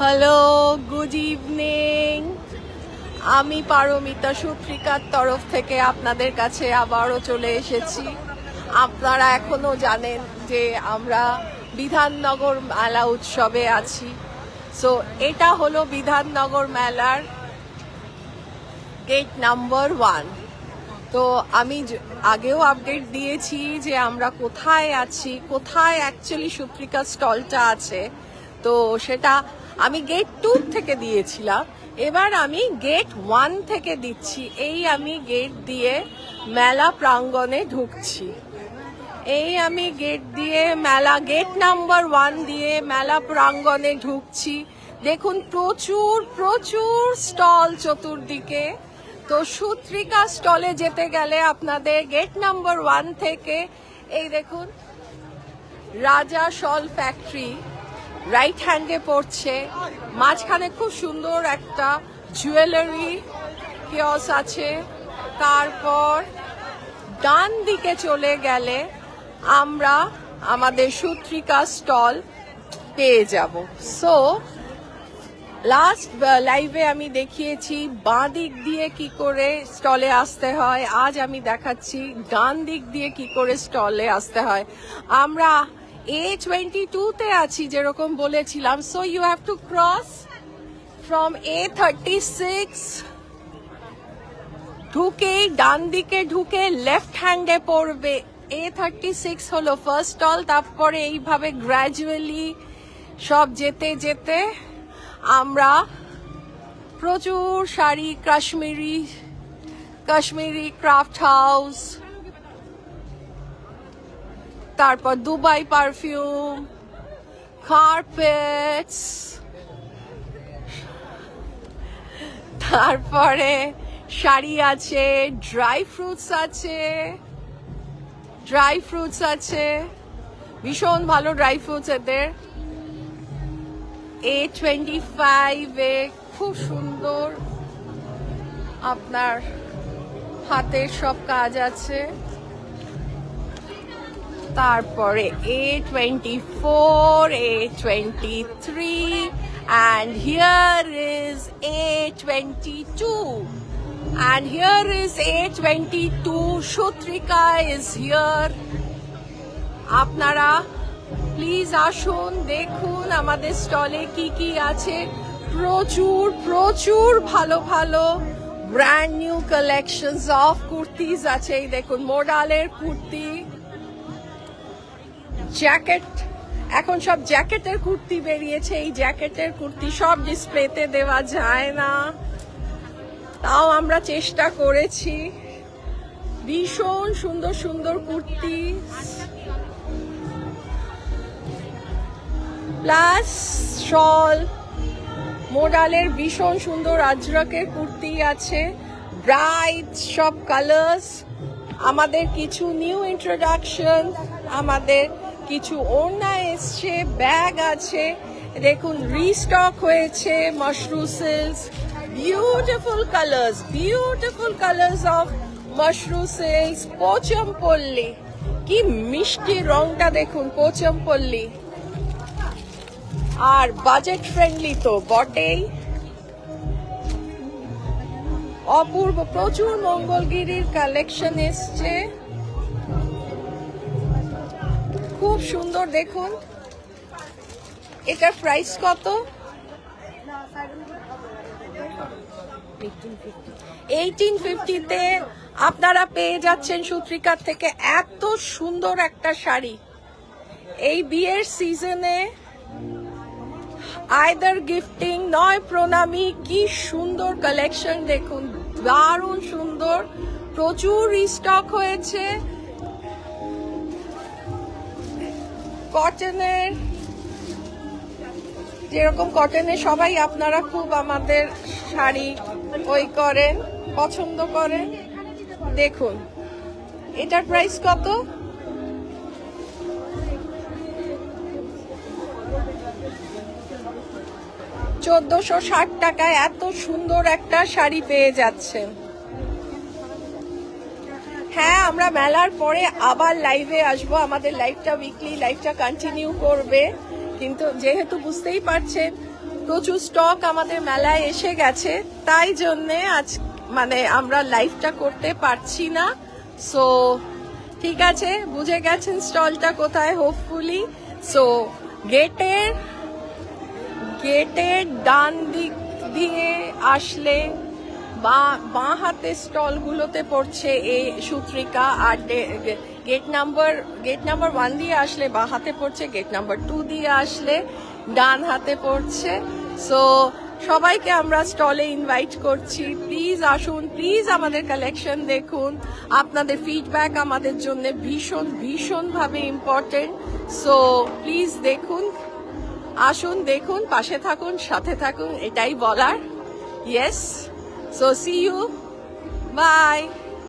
Hello, good evening. আমি পারমিতা সূত্রিকার তরফ থেকে আপনাদের কাছে আবারও চলে এসেছি। আপনারা এখনো জানেন যে আমরা বিধাননগর মেলা উৎসবে আছি। সো এটা হলো বিধাননগর মেলার গেট নাম্বার 1। তো আমি আগেও আপডেট দিয়েছি যে আমরা কোথায় আছি, কোথায় অ্যাকচুয়ালি সূত্রিকা স্টলটা আছে। তো সেটা আমি গেট 2 থেকে দিয়েছিলাম, এবার আমি গেট 1 থেকে দিচ্ছি। আমি গেট দিয়ে মেলা প্রাঙ্গণে ঢুকছি। আমি গেট নাম্বার 1 দিয়ে মেলা প্রাঙ্গণে ঢুকছি। দেখুন প্রচুর প্রচুর স্টল চতুর্দিকে। তো সূত্রিকা স্টলে যেতে গেলে আপনাদের গেট নাম্বার 1 থেকে এই দেখুন রাজা শল ফ্যাক্টরি রাইট হ্যান্ডে পড়ছে। মাঝখানে খুব সুন্দর একটা জুয়েলারি কিয়স আছে। তারপর ডান দিকে চলে গেলে আমরা আমাদের সূত্রিকা স্টল পেয়ে যাব। সো লাস্ট লাইভে আমি দেখিয়েছি বাঁ দিক দিয়ে কি করে স্টলে আসতে হয়, আজ আমি দেখাচ্ছি ডান দিক দিয়ে কি করে স্টলে আসতে হয়। আমরা A22 তে আছি যেরকম বলেছিলাম। So you have to cross from A36, ঢুকে ডান দিকে ঢুকে লেফট হ্যান্ডে পড়বে। A36 হলো ফার্স্ট স্টল। তারপরে এইভাবে গ্র্যাজুয়ালি সব যেতে যেতে আমরা প্রচুর শাড়ি, কাশ্মীরি ক্রাফট হাউস, তারপর দুবাই পারফিউম, কার্পেটস, তারপরে শাড়ি আছে, ড্রাই ফ্রুটস আছে, ভীষণ ভালো ড্রাই ফ্রুটস এদের। A25 এ খুব সুন্দর আপনার হাতের সব কাজ আছে। তারপরে A24, A23, and here is A22, and here is A22. Shutrika is here. আপনারা প্লিজ আসুন, দেখুন আমাদের স্টলে কি কি আছে। প্রচুর প্রচুর ভালো ভালো brand new collections of kurtis আছে। এই দেখুন মোডালের কুর্তি, জ্যাকেট, এখন সব জ্যাকেটের কুর্তি বেরিয়েছে। এই জ্যাকেটের কুর্তি সব ডিসপ্লেতে দেওয়া যায় না, তাও আমরা চেষ্টা করেছি। ভীষণ সুন্দর সুন্দর কুর্তি প্লাস শল, মোডালের ভীষণ সুন্দর আজরকের কুর্তি আছে, ব্রাইট সব কালার্স। আমাদের কিছু নিউ ইন্ট্রোডাকশন, আমাদের কিছু ওড়না এসছে, ব্যাগ আছে। দেখুন রিস্টক হয়েছে Mashru silks, beautiful colours of Mashru silks. Pochampally, কি মিষ্টি রংটা দেখুন পোচমপল্লী। আর বাজেট ফ্রেন্ডলি তো বটেই। অপূর্ব প্রচুর মঙ্গলগিরির কালেকশন এসছে, খুব সুন্দর। দেখুন এটার প্রাইস কত? 1850 তে আপনারা পেয়ে যাচ্ছেন সূত্রিকার থেকে এত সুন্দর একটা শাড়ি। এই বিয়ের সিজনে আইদার গিফটিং নয় প্রণামী, কি সুন্দর কালেকশন দেখুন, দারুণ সুন্দর। প্রচুর রিস্টক হয়েছে কটনের, যেরকম কটনের সবাই আপনারা খুব আমাদের শাড়ি করেন, পছন্দ করেন। দেখুন এটার প্রাইস কত? 1460 টাকায় এত সুন্দর একটা শাড়ি পেয়ে যাচ্ছেন। হ্যাঁ, আমরা মেলার পরে আবার লাইভে আসবো, আমাদের লাইভটা উইকলি লাইভটা কন্টিনিউ করবে। কিন্তু যেহেতু বুঝতেই পারছেন প্রচুর স্টক আমাদের মেলায় এসে গেছে, তাই জন্যে আজ মানে আমরা লাইভটা করতে পারছি না। সো ঠিক আছে, বুঝে গেছেন স্টলটা কোথায় হোপফুলি। সো গেটের ডান দিক দিয়ে আসলে বাঁ হাতে স্টলগুলোতে পড়ছে এই সূত্রিকা, আর গেট নাম্বার 1 দিয়ে আসলে বাঁ হাতে পড়ছে, গেট নাম্বার 2 দিয়ে আসলে ডান হাতে পড়ছে। সো সবাইকে আমরা স্টলে ইনভাইট করছি, প্লিজ আসুন, প্লিজ আমাদের কালেকশন দেখুন। আপনাদের ফিডব্যাক আমাদের জন্য ভীষণভাবে ইম্পর্টেন্ট। সো প্লিজ দেখুন, আসুন, দেখুন, পাশে থাকুন, সাথে থাকুন, এটাই বলার। Yes, so see you, by.